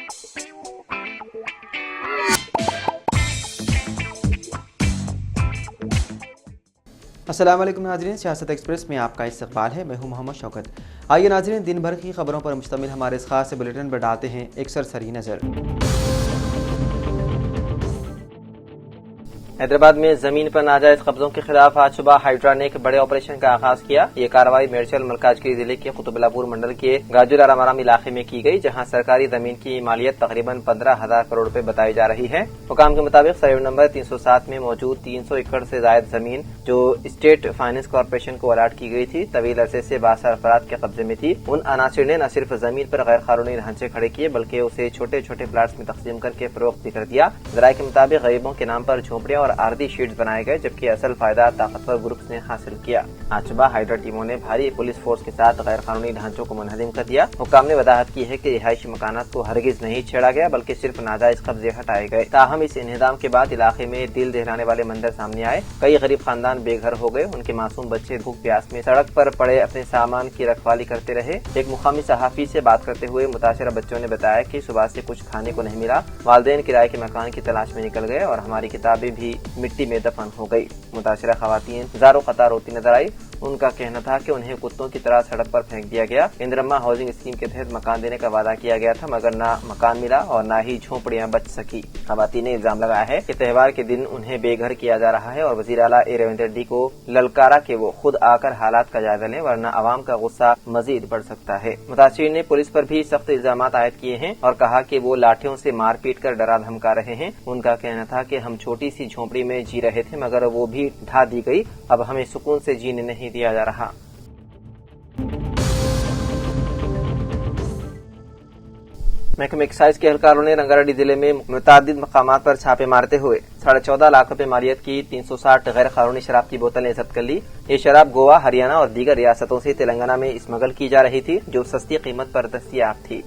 अस्सलाम वालेकुम नाज़रीन, सियासत एक्सप्रेस में आपका इस्तकबाल है। मैं हूं मोहम्मद शौकत। आइए नाज़रीन, दिन भर की खबरों पर मुश्तमिल हमारे इस खास बुलेटिन पर डालते हैं एक सरसरी नज़र। हैदराबाद में जमीन पर नाजायज कब्जों के खिलाफ आज सुबह हाइड्रा ने एक बड़े ऑपरेशन का आगाज किया। ये कार्रवाई मेरचल मलकाजगिरी जिले के कुतुबुल्लापुर मंडल के गाजुल रामाराम इलाके में की गई, जहां सरकारी जमीन की मालियत तकरीबन 15,000 करोड़ रुपए बताई जा रही है। हुकाम के मुताबिक सर्वे नंबर 307 में मौजूद 300 एकड़ से जायद जमीन जो स्टेट फाइनेंस कॉर्पोरेशन को अलाट की गई थी, तवील अरसे से बासर अफराद के कब्जे में थी। उन अनासिर ने न सिर्फ जमीन पर गैर कानूनी ढांचे खड़े किए बल्कि उसे छोटे छोटे प्लाट्स में तकसीम करके फरोख्त भी कर दिया। जराये के मुताबिक गरीबों के नाम पर झोंपड़ियां और आरदी शीट्स बनाए गए, जबकि असल फायदा ताकतवर ग्रुप्स ने हासिल किया। आज सुबह हाइड्रा टीमों ने भारी पुलिस फोर्स के साथ गैर कानूनी ढांचों को मुनहदिम कर दिया। हुकाम ने वजाहत की है कि रिहायशी मकानात को हरगिज नहीं छेड़ा गया बल्कि सिर्फ नाजायज कब्जे हटाए गए। ताहम इस इन्हिदाम के बाद इलाके में दिल दहलाने वाले मंजर सामने आए। कई गरीब खानदान बेघर हो गए। उनके मासूम बच्चे भूख प्यास में सड़क पर पड़े अपने सामान की रखवाली करते रहे। एक मुकामी सहाफी से बात करते हुए मुतासरा बच्चों ने बताया कि सुबह से कुछ खाने को नहीं मिला। वालिदैन किराए के मकान की तलाश में निकल गए और हमारी किताबें भी मिट्टी में दफन हो गई। मुतासरा खवातीन हजारों कतार रोती नजर आई। उनका कहना था कि उन्हें कुत्तों की तरह सड़क पर फेंक दिया गया। इंदिरम्मा हाउसिंग स्कीम के तहत मकान देने का वादा किया गया था, मगर न मकान मिला और न ही झोंपड़ियां बच सकी। खवातीन ने इल्जाम लगाया है कि त्योहार के दिन उन्हें बेघर किया जा रहा है और वजीर आला रेवंत रेड्डी को ललकारा कि वो खुद आकर हालात का जायजा लें, वरना आवाम का गुस्सा मजीद बढ़ सकता है। मुतासिरीन ने पुलिस पर भी सख्त इल्जाम आयद किए हैं और कहा कि वो लाठियों से मार पीट कर डरा धमका रहे हैं। उनका कहना था कि हम छोटी सी झोंपड़ी में जी रहे थे मगर वो भी ढा दी गई, अब हमें सुकून से जीने नहीं दिया जा रहा। महकमे एक्साइज के एहलकारों ने रंगारेड्डी जिले में मुतादिद मकामात पर छापे मारते हुए 14.5 लाख रुपए मालियत की 360 गैर कानूनी शराब की बोतलें जब्त कर ली। ये शराब गोवा, हरियाणा और दीगर रियासतों से तेलंगाना में स्मगल की जा रही थी, जो सस्ती कीमत पर दस्तयाब थी।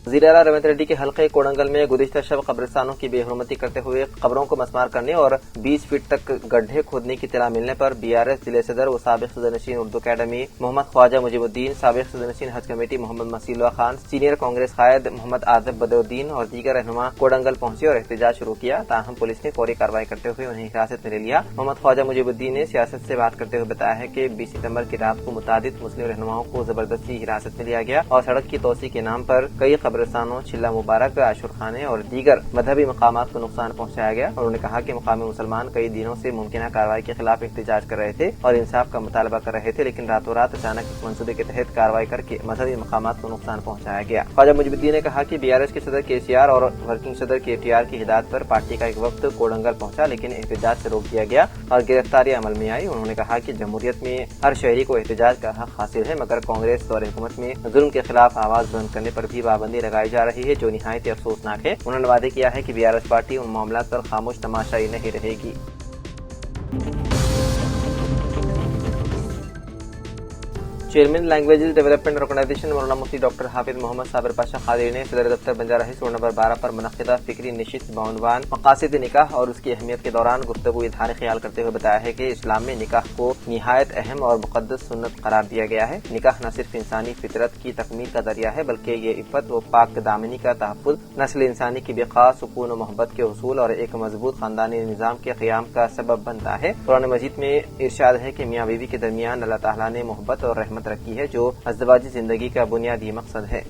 वज़ीर आला रेवंत रेड्डी के हल्के कोडंगल में गुज़िश्ता शब कब्रिस्तानों की बेहुरमती करते हुए कब्रों को मसमार करने और 20 फीट तक गड्ढे खोदने की इत्तला मिलने पर बीआरएस जिले सदर व साबिक सदरनशीन उर्दू अकेडमी मोहम्मद ख्वाजा मुजीबुद्दीन, साबिक सदरनशीन हज कमेटी मोहम्मद मसीलुल्लाह खान, सीनियर कांग्रेस कायद मोहम्मद आज़ब बदरुद्दीन और दीगर रहनुमा कोडंगल पहुंचे और एहतजाज शुरू किया। ताहम पुलिस ने फौरी कार्रवाई करते हुए उन्हें हिरासत में ले लिया। मोहम्मद ख्वाजा मुजीबुद्दीन ने सियासत से बात करते हुए बताया है कि 20 सितम्बर की रात को मुतादिद मुस्लिम रहनुमाओं को जबरदस्ती हिरासत में लिया गया और सड़क की तोसी के नाम पर कई कब्रिस्तानों, चिल्ला मुबारक, आशुर खाने और दीगर मजहबी मकामात को नुकसान पहुंचाया गया। उन्होंने कहा कि मुकामी मुसलमान कई दिनों से मुमकिन कार्रवाई के खिलाफ एहतजाज कर रहे थे और इंसाफ का मुतालबा कर रहे थे, लेकिन रातों रात अचानक इस मंसूबे के तहत कार्रवाई करके मजहबी मकामात को नुकसान पहुंचाया गया। ख्वाजा मुजीबुद्दीन ने कहा कि बीआरएस के सदर केसीआर और वर्किंग सदर केटीआर की हिदायत पर पार्टी का एक वक्त कोडंगल पहुंचा, लेकिन एहतजाज से रोक दिया गया और गिरफ्तारी अमल में आई। उन्होंने कहा कि जमहूरियत में हर शहरी को एहतजाज का हक हासिल है, मगर कांग्रेस और हुकूमत में जुल्म के खिलाफ आवाज बुलंद करने पर भी पाबंदी लगाई जा रही है, जो निहायत अफसोसनाक है। उन्होंने वादे किया है कि बीआरएस पार्टी उन मामलों पर खामोश तमाशाई नहीं रहेगी। चेयरमैन लैंग्वेजेस डेवलपमेंट ऑर्गेनाइजेशन मौलाना मुफ्ती डॉक्टर हाफिज मोहम्मद साबिर पाशा कादरी ने सदर दफ्तर बंजारा हिल्स रोड नंबर 12 पर मुनक्किदा फिक्री नशिस्त बाउनवान मकासिद निकाह और उसकी अहमियत के दौरान गुफ्तगू इज़हार ख्याल करते हुए बताया है कि इस्लाम में निकाह को निहायत अहम और मुक़द्दस सुन्नत करार दिया गया है। निकाह न सिर्फ इंसानी फितरत की तकमील का जरिया है बल्कि ये इफ़्फ़त व पाक दामनी का तहफ़्फ़ुज़, नस्ल इंसानी की बेक़ा, सुकून व मोहब्बत के हुसूल और एक मजबूत खानदानी निज़ाम के क़याम का सबब बनता है। कुरान मजीद में इरशाद है कि मियाँ बीवी के दरमियान अल्लाह ताला ने मोहब्बत और रहमत रखी है, जो अज़दवाजी जिंदगी का बुनियादी मकसद है।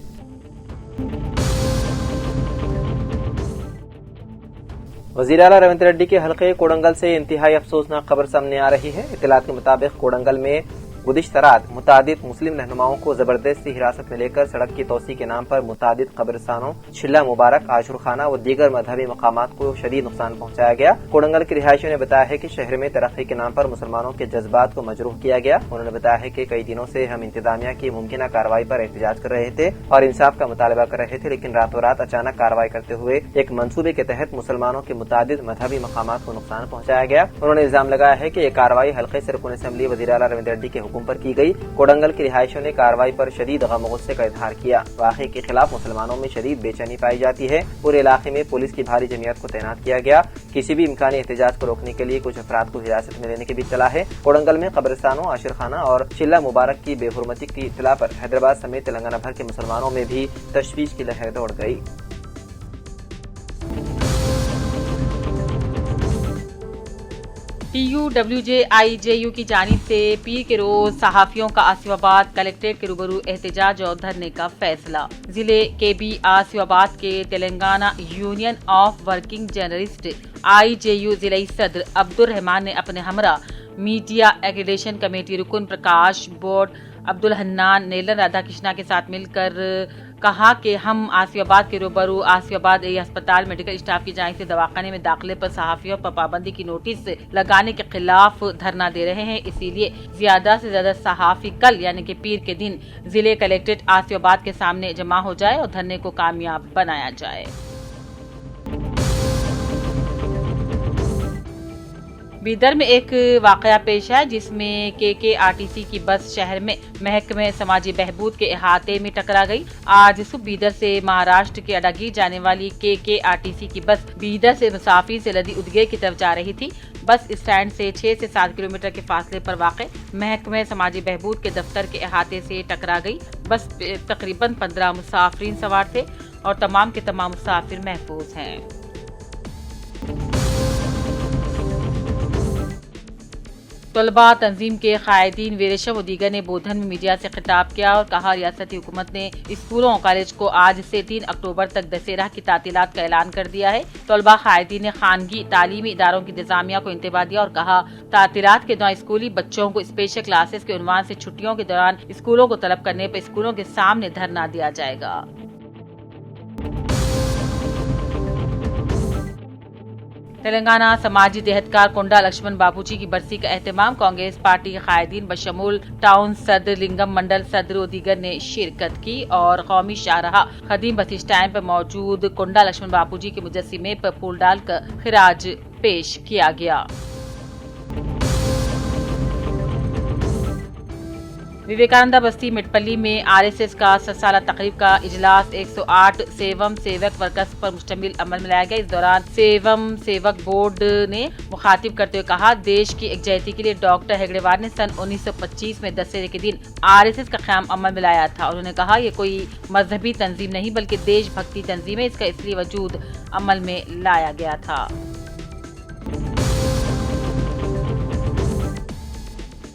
वज़ीर आला रेवंत रेड्डी के हल्के कोडंगल से इंतहाई अफसोसनाक खबर सामने आ रही है। इत्तलात के मुताबिक कोडंगल में गुज़िश्ता रात मुतादिद मुस्लिम रहनुमाओं को जबरदस्ती हिरासत में लेकर सड़क की तोसी के नाम पर मुतादिद कब्रिस्तानों, चिल्ला मुबारक, आशुर खाना व दीगर मजहबी मकामात को शदीद नुकसान पहुंचाया गया। कोडंगल के रिहायशियों ने बताया है कि शहर में तरक्की के नाम पर मुसलमानों के जज्बात को मजरूह किया गया। उन्होंने बताया है कि कई दिनों से हम इंतजामिया की मुमकिन कार्रवाई पर एहतजाज कर रहे थे और इंसाफ का मुतालबा कर रहे थे, लेकिन रातों रात अचानक कार्रवाई करते हुए एक मंसूबे के तहत मुसलमानों के मुतादिद मजहबी मकामात को नुकसान पहुंचाया गया। उन्होंने इल्जाम लगाया है कि यह कार्रवाई हल्के से रुकन असेंबली वज़ीर आला रेवंत रेड्डी के حکم پر کی گئی۔ کوڈنگل کی رہائشیوں نے کارروائی پر شدید غم و غصے کا اظہار کیا۔ واقعے کے خلاف مسلمانوں میں شدید بے چینی پائی جاتی ہے۔ پورے علاقے میں پولیس کی بھاری جمعیت کو تعینات کیا گیا۔ کسی بھی امکانی احتجاج کو روکنے کے لیے کچھ افراد کو حراست میں لینے کی بھی اطلاع ہے۔ کوڈنگل میں قبرستانوں، عاشرخانہ اور چلہ مبارک کی بے حرمتی کی اطلاع پر حیدرآباد سمیت تلنگانہ بھر کے مسلمانوں میں بھی تشویش کی لہر دوڑ گئی۔ TUWJIJU کی جانب سے پیر کے روز صحافیوں کا آصف آباد کلکٹریٹ کے روبرو احتجاج اور دھرنے کا فیصلہ۔ ضلع KB آصف آباد کے Telangana union of working journalist IJU ضلعی صدر عبدالرحمان نے اپنے ہمراہ میڈیا ایگریگیشن کمیٹی رکن پرکاش بورڈ عبدالحنان نیلن رادھا کرشنا کے ساتھ مل کر کہا کہ ہم آصف آباد کے روبرو آصف آباد ہسپتال میڈیکل اسٹاف کی جانب سے دواخانے میں داخلے پر صحافیوں پر پابندی کی نوٹس لگانے کے خلاف دھرنا دے رہے ہیں۔ اسی لیے زیادہ سے زیادہ صحافی کل یعنی کہ پیر کے دن ضلع کلیکٹریٹ آصف آباد کے سامنے جمع ہو جائے اور دھرنے کو کامیاب بنایا جائے۔ بیدر میں ایک واقعہ پیش ہے جس میں KKRTC کی بس شہر میں محکمہ سماجی بہبود کے احاطے میں ٹکرا گئی۔ آج صبح بیدر سے مہاراشٹر کے اڈاگیر جانے والی KKRTC کی بس بیدر سے مسافر سے لدی ادگیر کی طرف جا رہی تھی۔ بس اسٹینڈ سے 6 سے 7 کلومیٹر کے فاصلے پر واقع محکمہ سماجی بہبود کے دفتر کے احاطے سے ٹکرا گئی۔ بس تقریباً 15 مسافرین سوار تھے اور تمام کے تمام مسافر محفوظ ہیں۔ طلباء تنظیم کے قائدین ویریشم و دیگر نے بودھن میں میڈیا سے خطاب کیا اور کہا ریاستی حکومت نے اسکولوں اور کالج کو آج سے 3 اکتوبر تک دسہرہ کی تعطیلات کا اعلان کر دیا ہے۔ طلباء قائدین نے خانگی تعلیمی اداروں کی انتظامیہ کو انتباہ دیا اور کہا تعطیلات کے دوران اسکولی بچوں کو اسپیشل کلاسز کے عنوان سے چھٹیوں کے دوران اسکولوں کو طلب کرنے پر اسکولوں کے سامنے دھرنا دیا جائے گا۔ تلنگانہ سماجی دیہتکار کنڈا لکشمن بابو جی کی برسی کا اہتمام کانگریس پارٹی کے قائدین بشمول ٹاؤن صدر لنگم منڈل صدر و دیگر نے شرکت کی اور قومی شاہراہ قدیم بس اسٹینڈ پر موجود کنڈا لکشمن بابو جی کے مجسمے پر پھول ڈال کر خراج پیش کیا گیا۔ وویکانند بستی مٹپلی میں RSS کا 7 سالہ تقریب کا اجلاس 108 سیوم سیوک ورکرز پر مشتمل عمل میں لایا گیا۔ اس دوران سیوم سیوک بورڈ نے مخاطب کرتے ہوئے کہا دیش کی یکجہتی کے لیے ڈاکٹر ہیگڑیوار نے سن 1925 میں دسہرے کے دن RSS کا قیام عمل میں لایا تھا۔ انہوں نے کہا یہ کوئی مذہبی تنظیم نہیں بلکہ دیش بھکتی تنظیم ہے، اس کا اس لیے وجود عمل میں لایا گیا تھا۔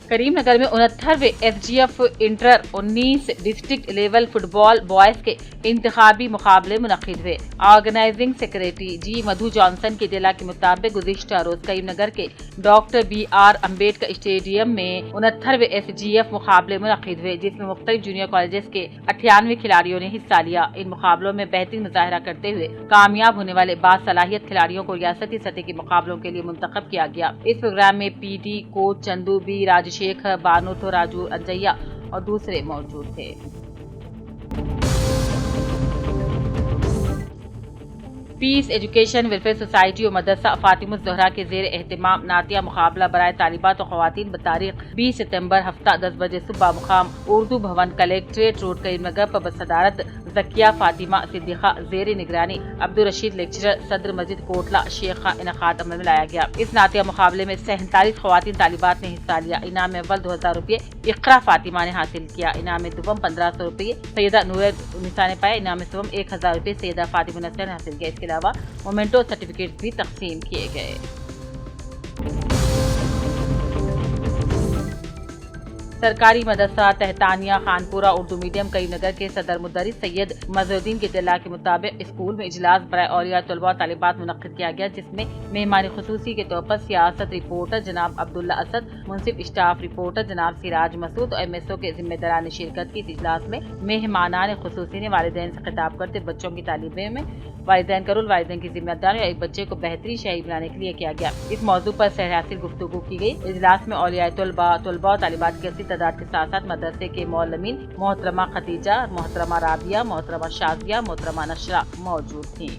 کریم نگر میں 69ویں FGF under 19 district level football boys کے انتخابی مقابلے منعقد ہوئے۔ Organising secretary G Madhu Johnson کی اطلاع کے مطابق گزشتہ روز کریم نگر کے ڈاکٹر BR امبیڈکر اسٹیڈیم میں 69ویں FGF مقابلے منعقد ہوئے جس میں مختلف جونیئر کالجز کے 98 کھلاڑیوں نے حصہ لیا۔ ان مقابلوں میں بہترین مظاہرہ کرتے ہوئے کامیاب ہونے والے باصلاحیت کھلاڑیوں کو ریاستی سطح کے مقابلوں کے لیے منتخب کیا گیا۔ اس پروگرام میں PD کوچ چندو B راجشیکھر بانوتو راجو انجیا اور دوسرے موجود تھے۔ پیس ایجوکیشن ویلفیئر سوسائٹی اور مدرسہ فاطمہ الزہرا کے زیر اہتمام نعتیہ مقابلہ برائے طالبات و خواتین بتاریخ 20 ستمبر ہفتہ 10 بجے صبح مقام اردو بھون کلیکٹریٹ روڈ کریم نگر پر بصدارت ذکیہ فاطمہ صدیقہ زیر نگرانی عبدالرشید لیکچرر صدر مسجد کوٹلہ شیخہ انعقاد عمل میں لایا گیا۔ اس نعتیہ مقابلے میں 47 خواتین طالبات نے حصہ لیا۔ انعام اول 2000 روپے اقرا فاطمہ نے حاصل کیا۔ انعام دوم 1500 روپے سیدہ نور النساء نے پایا۔ انعام سوم 1000 روپے سیدہ فاطمہ نصر نے حاصل کیا۔ اس کے علاوہ مومنٹو سرٹیفکیٹ بھی تقسیم کیے گئے۔ سرکاری مدرسہ تہتانیہ خانپورہ اردو میڈیم کریم نگر کے صدر مدرس سید مظہر الدین کی اطلاع کے مطابق اسکول میں اجلاس برائے اولیاء طلباء و طالبات منعقد کیا گیا جس میں مہمان خصوصی کے طور پر سیاست رپورٹر جناب عبداللہ اسد، منصف اسٹاف رپورٹر جناب سراج مسعود اور MSO کے ذمہ داران نے شرکت کی۔ اس اجلاس میں مہمانان خصوصی نے والدین سے خطاب کرتے بچوں کی تعلیمیں میں والدین کا رول، والدین کی ذمہ داری اور ایک بچے کو بہترین شہری بنانے کے لیے کیا گیا۔ اس موضوع پر سیر حاصل گفتگو کی گئی۔ اجلاس میں اولیاء طلباء و طالبات کی کثیر تعداد کے ساتھ ساتھ مدرسے کے معلمین محترمہ خدیجہ، محترمہ رابعہ، محترمہ شازیہ، محترمہ نشرہ موجود تھیں۔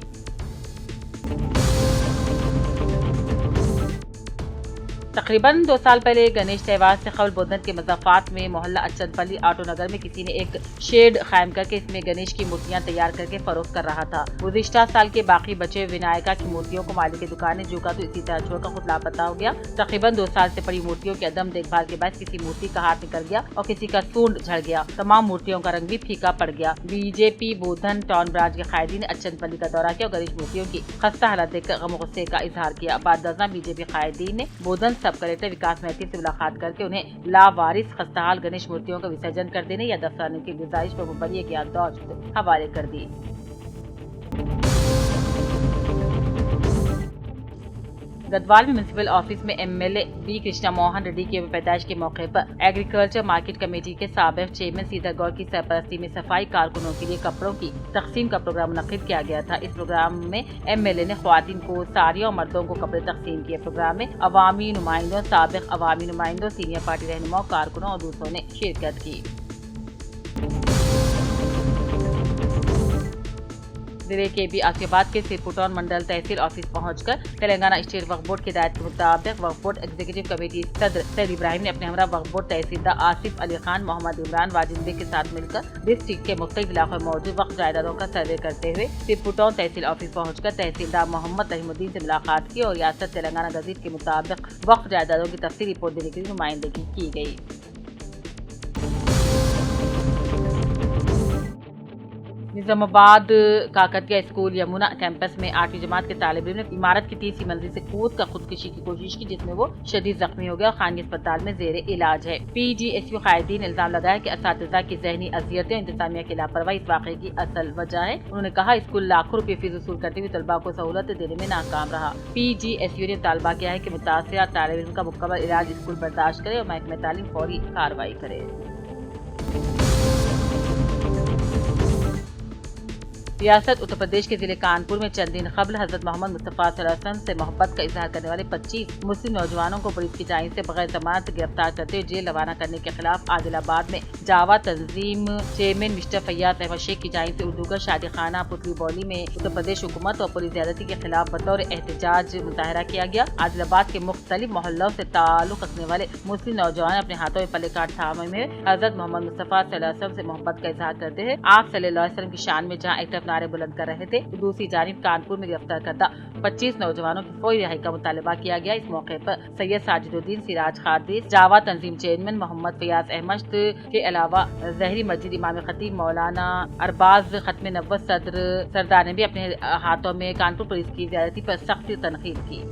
तकरीबन 2 साल पहले गणेश त्योहार से कबल बोधन के मज़ाफ़ात में मोहल्ला अच्चनपल्ली ऑटो नगर में किसी ने एक शेड कायम करके इसमें गणेश की मूर्तियां तैयार करके फरोख्त कर रहा था। गुज़िश्ता साल के बाकी बचे हुए विनायका की मूर्तियों को मालिक की दुकान ने झुका तो इसी तरह छोड़कर खुद लापता हो गया। तकरीबन 2 साल से पड़ी मूर्तियों की अदम देखभाल के बाद किसी मूर्ति का हाथ निकल गया और किसी का सूंड झड़ गया। तमाम मूर्तियों का रंग भी फीका पड़ गया। बीजेपी बोधन टाउन ब्रांच के कायदीन ने अच्चनपल्ली का दौरा किया और गणेश मूर्तियों की खस्ता हालत देखकर गम गुस्से का इजहार किया। बाद दर्जन बीजेपी कायदीन ने बोधन सब कलेक्टर विकास महती से मुलाकात करके उन्हें लावारिस खस्ताहाल गणेश मूर्तियों का विसर्जन कर देने या दफनाने की गुजारिश पर मुबरी के याददाश्त हवाले कर दी। गढ़वाल में म्यूनिसिपल ऑफिस में एमएलए बी कृष्णा मोहन रेड्डी की पैदाइश के मौके पर एग्रीकल्चर मार्केट कमेटी के साबिक चेयरमैन सीता गौर की सरपरस्ती में सफाई कारकुनों के लिए कपड़ों की तकसीम का प्रोग्राम मुनक्किद किया गया था। इस प्रोग्राम में एमएलए ने ख्वातीन को साड़ियों और मर्दों को कपड़े तकसीम किए। प्रोग्राम में अवामी नुमाइंदों, साबिक अवामी नुमाइंदों, सीनियर पार्टी रहनुमाओं, कारकुनों और दूसरों ने शिरकत की। जिले के भी आसिफाबाद के सिरपुटौन मंडल तहसील ऑफिस पहुंचकर तेलंगाना स्टेट वक्फ बोर्ड की हिदायत के मुताबिक वक्फ बोर्ड एग्जीक्यूटिव कमेटी सदर सैयद इब्राहिम ने अपने हमरा वक्फ बोर्ड तहसीलदार आसिफ अली खान, मोहम्मद इमरान, वाजिद बेग के साथ मिलकर डिस्ट्रिक्ट के मुख्तलिफ इलाकों में मौजूद वक्फ जायदादों का सर्वे करते हुए सिरपुटौन तहसील ऑफिस पहुंचकर तहसीलदार मोहम्मद रहीमुद्दीन से मुलाकात की और रियासत तेलंगाना गज़ीट के मुताबिक वक्फ जायदादों की तफसीली रिपोर्ट देने के लिए नुमाइंदगी की गयी। निजामाबाद काकतिया स्कूल यमुना कैंपस में 8वीं जमात के तालिब इल्म ने इमारत की 3वीं मंजिल से कूद कर खुदकुशी की कोशिश की, जिसमें वो शदीद जख्मी हो गया और खानगी अस्पताल में जेर इलाज है। PGSU कायदीन ने इल्जाम लगाया कि असातिज़ा की ज़हनी अज़ियतें और इंतजामिया की लापरवाही इस वाक़े की असल वजह है। उन्होंने कहा स्कूल लाखों रुपए फीस वसूल करते हुए तलबा को सहूलत देने में नाकाम रहा। PGSU ने मुतालबा किया है कि मुतासिरा तालिब इल्म का मुकम्मल इलाज स्कूल बर्दाश्त करे और महकमे तालीम फौरी कार्रवाई करे। रियासत उत्तर प्रदेश के जिले कानपुर में चंद दिन कबल हजरत मोहम्मद मुस्तफा सल्लल्लाहु अलैहि वसल्लम से मोहब्बत का इजहार करने वाले 25 मुस्लिम नौजवानों को पुलिस की जानिब से बगैर जमानत गिरफ्तार करते हुए जेल रवाना करने के खिलाफ आदिलाबाद में जावा तंजीम चेयरमैन मिस्टर फैयाज अहमद शेख की जानिब से उर्दूगर शादी खाना पुतली बौली में उत्तर प्रदेश हुकूमत और पुलिस ज्यादती के खिलाफ बतौर एहतजाज मुजाहरा किया गया। आदिलाबाद के मुख्तलिफ मोहल्लों से ताल्लुक रखने वाले मुस्लिम नौजवान अपने हाथों में पल्ले काट थामे में हजरत मोहम्मद मुस्तफा सल्लल्लाहु अलैहि वसल्लम से मोहब्बत का इजहार करते हैं। आप सल्लल्लाहु अलैहि वसल्लम की शान में जहाँ एक तरफ नारे बुलंद कर रहे थे तो दूसरी जानिब कानपुर में गिरफ्तार करदा 25 नौजवानों की फौरी रिहाई का मुतालबा किया गया। इस मौके पर सैयद साजिदुद्दीन सिराज खादिस, जावा तंजीम चेयरमैन मोहम्मद फैयाज अहमद के अलावा जहरी मस्जिद इमाम खतीब मौलाना अरबाज खत्म नब्बत सदर सरदार ने भी अपने हाथों में कानपुर पुलिस की ज्यादती पर सख्त तनकीद की।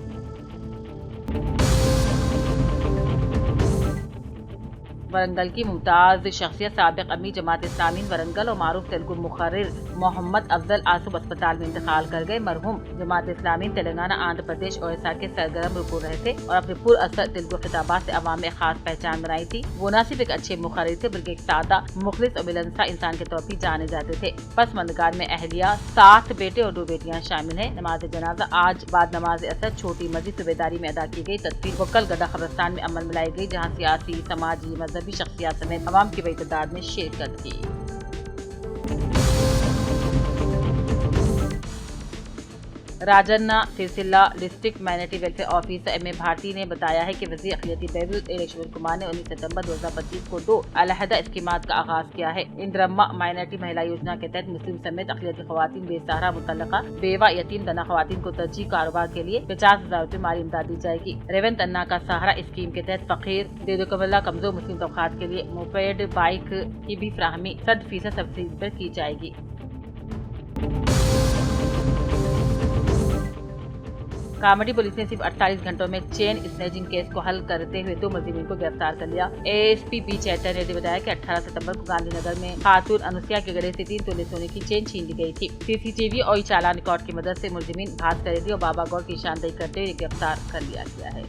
वरंगल की मुमताज शख्सियत साबिक अमीर जमात इस्लामी वरंगल और मारूफ तेलुगु मुखर्रिर मोहम्मद अफजल आसूब अस्पताल में इंतकाल कर गए। मरहूम जमात इस्लामी तेलंगाना, आंध्र प्रदेश और ओडिशा के सरगर्म रुकू रहे थे और अपने पुर असर तेलुगु खिताबात से अवाम में खास पहचान बनाई थी। वो न सिर्फ एक अच्छे मुखर्रिर थे बल्कि एक सादा, मुखलिस और मिलनसार इंसान के तौर पर जाने जाते थे। पसमंदगार में अहलिया 7 बेटे और 2 बेटियां शामिल हैं। नमाज जनाजा आज बाद नमाज असर छोटी मस्जिद सूबेदारी में अदा की गई। तदफीन वक्कल गदा कब्रिस्तान में अमल में लाई गई, जहाँ सियासी, समाजी, मजहबी शख्सियत समेत अवाम की बड़ी तादाद में शिरकत की। Rajanna Sircilla district minority welfare officer M A Bharathi ने बताया है कि वज़ीर अक़लियती बहबूद ए लक्ष्मण कुमार ने 19 सितंबर 2025 को 2 अलहदा स्कीमात का आगाज किया है। इंद्रम्मा माइनॉरिटी महिला योजना के तहत मुस्लिम समेत अक़लियती ख़वातीन, बेसहारा, मुतल्लका, बेवा, यतीम तना ख़वातीन को तरजीह कारोबार के लिए 50,000 रुपए माली इमदाद दी जाएगी। रेवंत अन्ना का सहारा स्कीम के तहत फ़कीर, बेदखल, कमजोर मुस्लिम तबक़ात के लिए मोपेड बाइक की भी फराहमी 100% सब्सिडी पर की जाएगी। कामाडी पुलिस ने सिर्फ 48 घंटों में चेन स्नैचिंग केस को हल करते हुए 2 मुलजिमीन को गिरफ्तार कर लिया। ASP बी चैतन्य ने बताया कि 18 सितंबर को गांधीनगर में खातून अनुसुया के गले से 3 तोले सोने की चेन छीन ली गई थी। CCTV और चालान रिकॉर्ड की मदद से मुलजिमीन भाग कर दी और बाबा गौर की निशानदेही करते हुए गिरफ्तार कर लिया गया है।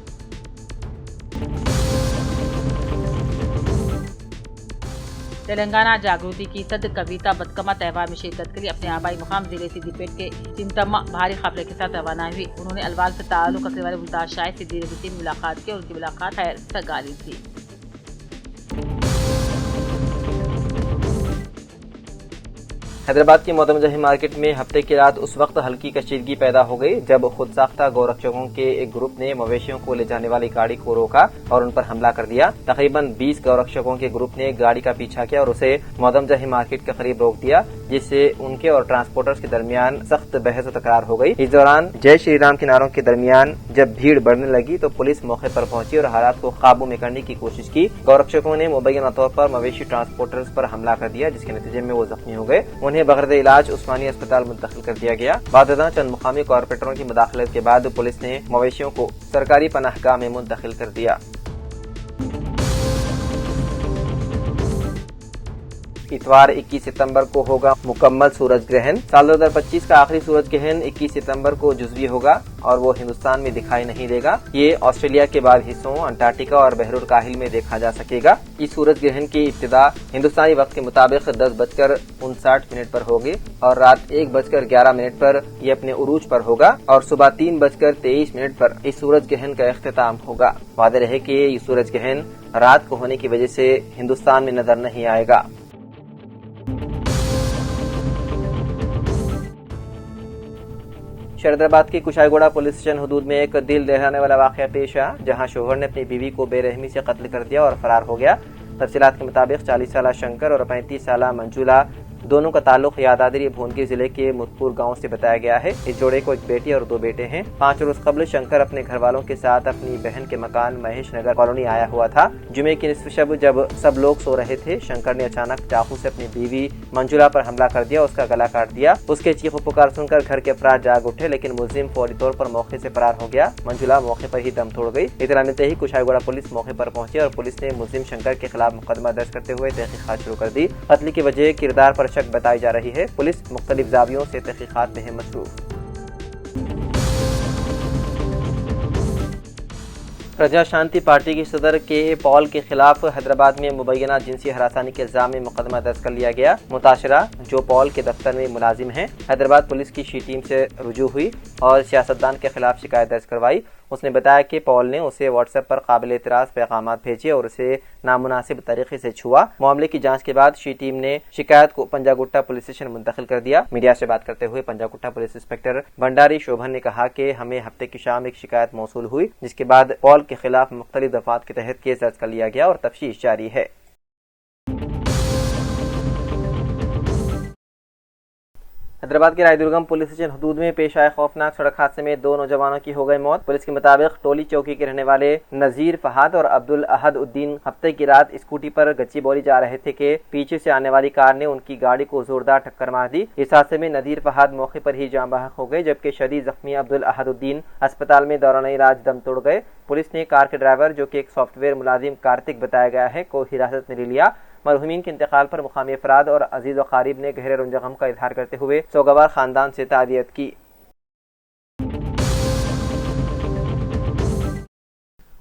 तेलंगाना जागृति की सद कविता बतकमा त्यौहार में शिरकत के लिए अपने आबाई मुकाम जिले सिद्दीपेट के चिंतम्मा भारी काफिले के साथ रवाना हुई। उन्होंने अलवाल से ताल्लुक रखने वाले मुमताज शाहिद सिद्दीकी से मुलाकात की और उनकी मुलाकात खैर सगाली थी। حیدرآباد کی موتم جہی مارکیٹ میں ہفتے کی رات اس وقت ہلکی کشیدگی پیدا ہو گئی جب خود ساختہ گورکشکوں کے ایک گروپ نے مویشیوں کو لے جانے والی گاڑی کو روکا اور ان پر حملہ کر دیا۔ تقریباً 20 گورکشکوں کے گروپ نے گاڑی کا پیچھا کیا اور اسے موتم جہی مارکیٹ کے قریب روک دیا، جس سے ان کے اور ٹرانسپورٹرز کے درمیان سخت بحث و تکرار ہو گئی۔ اس دوران جے شری رام کے نعروں کے درمیان جب بھیڑ بڑھنے لگی تو پولیس موقع پر پہنچی اور حالات کو قابو میں کرنے کی کوشش کی۔ گورکشکوں نے مبینہ طور پر مویشی ٹرانسپورٹرز پر حملہ کر دیا، جس کے نتیجے میں وہ زخمی ہو گئے۔ انہیں بغرض علاج عثمانی اسپتال منتقل کر دیا گیا۔ بعد ازاں چند مقامی کارپوریٹروں کی مداخلت کے بعد پولیس نے مویشیوں کو سرکاری پناہ گاہ میں منتقل کر دیا۔ اتوار 21 ستمبر کو ہوگا مکمل سورج گرہن۔ سال 2025 کا آخری سورج گرہن 21 ستمبر کو جزوی ہوگا اور وہ ہندوستان میں دکھائی نہیں دے گا۔ یہ آسٹریلیا کے بعد حصوں انٹارکٹیکا اور بحر الکاہل میں دیکھا جا سکے گا۔ اس سورج گرہن کی ابتدا ہندوستانی وقت کے مطابق 10:59 پر ہوگی اور رات 1:11 پر یہ اپنے عروج پر ہوگا اور صبح 3:23 پر اس سورج گرہن کا اختتام ہوگا۔ واضح رہے کہ یہ سورج گرہن رات کو ہونے کی وجہ سے ہندوستان میں نظر نہیں آئے گا۔ شہریارآباد کی کشائی گوڑہ پولیس اسٹیشن حدود میں ایک دل دہلانے والا واقعہ پیش آیا، جہاں شوہر نے اپنی بیوی کو بے رحمی سے قتل کر دیا اور فرار ہو گیا۔ تفصیلات کے مطابق 40 سالہ شنکر اور 35 سالہ منجولا دونوں کا تعلق یادادری بھونگیر ضلع کے مدپور گاؤں سے بتایا گیا ہے۔ اس جوڑے کو ایک بیٹی اور 2 بیٹے ہیں۔ 5 روز قبل شنکر اپنے گھر والوں کے ساتھ اپنی بہن کے مکان مہیش نگر کالونی آیا ہوا تھا۔ جمعے کی نصف شب جب سب لوگ سو رہے تھے، شنکر نے اچانک چاقو سے اپنی بیوی منجولا پر حملہ کر دیا، اس کا گلا کاٹ دیا۔ اس کے چیخ و پکار سن کر گھر کے افراد جاگ اٹھے، لیکن ملزم فوری طور پر موقع سے فرار ہو گیا۔ منجولا موقع پر ہی دم توڑ گئی۔ اطلاع ملتے ہی کشائی گوڑہ پولیس موقع پر پہنچی اور پولیس نے ملزم شنکر کے خلاف مقدمہ درج کرتے ہوئے تحقیقات شروع کر دی۔ قتل کی وجہ کردار پر شک بتائی جا رہی ہے۔ پولیس مختلف زاویوں سے تحقیقات میں ہے مصروف۔ پرجا شانتی پارٹی کی صدر کے پال کے خلاف حیدرآباد میں مبینہ جنسی ہراسانی کے الزام میں مقدمہ درج کر لیا گیا۔ متاثرہ جو پال کے دفتر میں ملازم ہیں، حیدرآباد پولیس کی شی ٹیم سے رجوع ہوئی اور سیاستدان کے خلاف شکایت درج کروائی۔ اس نے بتایا کہ پال نے اسے واٹس ایپ پر قابل اعتراض پیغامات بھیجے اور اسے نامناسب طریقے سے چھوا۔ معاملے کی جانچ کے بعد شی ٹیم نے شکایت کو پنجاگٹا پولیس اسٹیشن منتقل کر دیا۔ میڈیا سے بات کرتے ہوئے پنجاگٹا پولیس انسپکٹر بھنڈاری شوبھن نے کہا کہ ہمیں ہفتے کی شام ایک شکایت موصول ہوئی، جس کے بعد پال کے خلاف مختلف دفعات کے تحت کیس درج کر لیا گیا اور تفتیش جاری ہے۔ حیدرآباد کے رائے درگم پولیس اسٹیشن حدود میں پیش آئے خوفناک سڑک حادثے میں 2 نوجوانوں کی ہو گئی موت۔ پولیس کے مطابق ٹولی چوکی کے رہنے والے نذیر فہد اور عبدالاحد الدین ہفتے کی رات اسکوٹی پر گچی بولی جا رہے تھے کہ پیچھے سے آنے والی کار نے ان کی گاڑی کو زوردار ٹکر مار دی۔ اس حادثے میں نذیر فہد موقع پر ہی جاں بحق ہو گئے، جبکہ شدید زخمی عبدالاحد الدین اسپتال میں دوران علاج دم توڑ گئے۔ پولیس نے کار کے ڈرائیور، جو کہ ایک سافٹ ویئر ملازم کارتک بتایا گیا ہے، کو حراست میں لے لیا۔ مرحومین کے انتقال پر مقامی افراد اور عزیز و قریب نے گہرے رنج غم کا اظہار کرتے ہوئے سوگوار خاندان سے تعزیت کی۔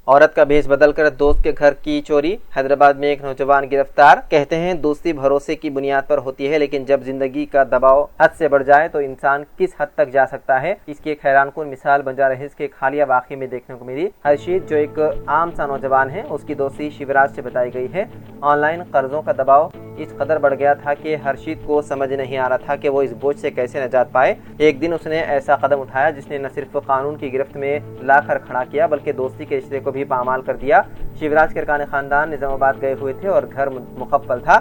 عورت کا بھیس بدل کر دوست کے گھر کی چوری۔ حیدرآباد میں ایک نوجوان گرفتار۔ کہتے ہیں دوستی بھروسے کی بنیاد پر ہوتی ہے، لیکن جب زندگی کا دباؤ حد سے بڑھ جائے تو انسان کس حد تک جا سکتا ہے، اس کی ایک حیران کن مثال بنجارہلز کے ایک حالیہ واقعے میں دیکھنے کو ملی۔ ہرشید، جو ایک عام سا نوجوان ہے، اس کی دوستی شیوراج سے بتائی گئی ہے۔ آن لائن قرضوں کا دباؤ اس قدر بڑھ گیا تھا کہ ہرشید کو سمجھ نہیں آ رہا تھا کہ وہ اس بوجھ سے کیسے نجات پائے۔ ایک دن اس نے ایسا قدم اٹھایا جس نے نہ صرف قانون کی گرفت میں لا کر کھڑا کیا بلکہ دوستی کے رشتے کو بھی پامال کر دیا۔ شیوراج کے ارکان خاندان نظام آباد گئے ہوئے تھے اور گھر مقفل تھا۔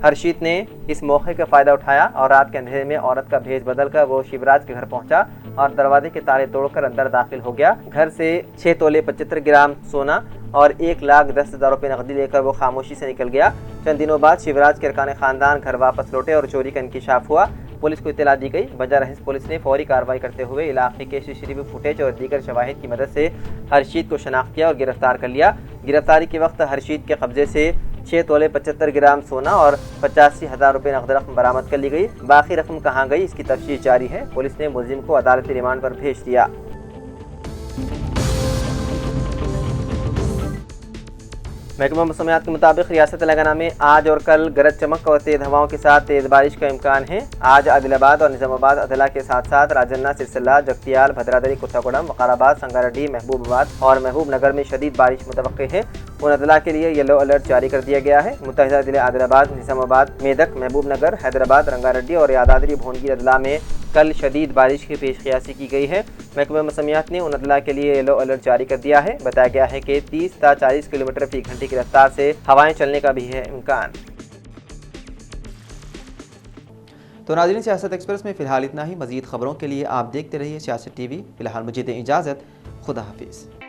ہرشید نے اس موقع کا فائدہ اٹھایا اور رات کے اندھیرے میں عورت کا بھیس بدل کر وہ شیوراج کے گھر پہنچا اور دروازے کے تالے توڑ کر اندر داخل ہو گیا۔ گھر سے 6 تولے 75 گرام سونا اور 1,10,000 روپے نقدی لے کر وہ خاموشی سے نکل گیا۔ چند دنوں بعد شیوراج کے ارکان خاندان گھر واپس لوٹے اور چوری کا انکشاف ہوا۔ پولیس کو اطلاع دی گئی۔ بنجارہلز پولیس نے فوری کارروائی کرتے ہوئے علاقے کے CCTV فوٹیج اور دیگر شواہد کی مدد سے ہرشید کو شناخت کیا اور گرفتار کر لیا۔ گرفتاری کے وقت ہرشید کے قبضے سے 6 تولے 75 گرام سونا اور 85,000 روپے نقد رقم برآمد کر لی گئی۔ باقی رقم کہاں گئی، اس کی تفتیش جاری ہے۔ پولیس نے ملزم کو عدالتی ریمانڈ پر بھیج دیا۔ محکمہ موسمیات کے مطابق ریاست تلنگانہ میں آج اور کل گرج چمک اور تیز ہواؤں کے ساتھ تیز بارش کا امکان ہے۔ آج عادل آباد اور نظام آباد اضلاع کے ساتھ ساتھ راجنا، سرسلہ، جگتیال، بھدرادری، کوتھاگوڑم، وقار آباد، سنگاریڈی، محبوب آباد اور محبوب نگر میں شدید بارش متوقع ہے۔ ان اضلاع کے لیے یلو الرٹ جاری کر دیا گیا ہے۔ متحدہ ضلع عادل آباد، نظام آباد، میدک، محبوب نگر، حیدرآباد، رنگاریڈی اور یادادری بھونگیر اضلاع میں کل شدید بارش کی پیش قیاسی کی گئی ہے۔ محکمہ موسمیات نے ان اضلاع کے لیے یلو الرٹ جاری کر دیا ہے۔ بتایا گیا ہے کہ 30 تا 40 کلومیٹر فی گھنٹے کی رفتار سے ہوائیں چلنے کا بھی ہے امکان۔ تو ناظرین، سیاست ایکسپریس میں فی الحال اتنا ہی۔ مزید خبروں کے لیے آپ دیکھتے رہیے سیاست ٹی وی۔ فی الحال مجھے دیں اجازت، خدا حافظ۔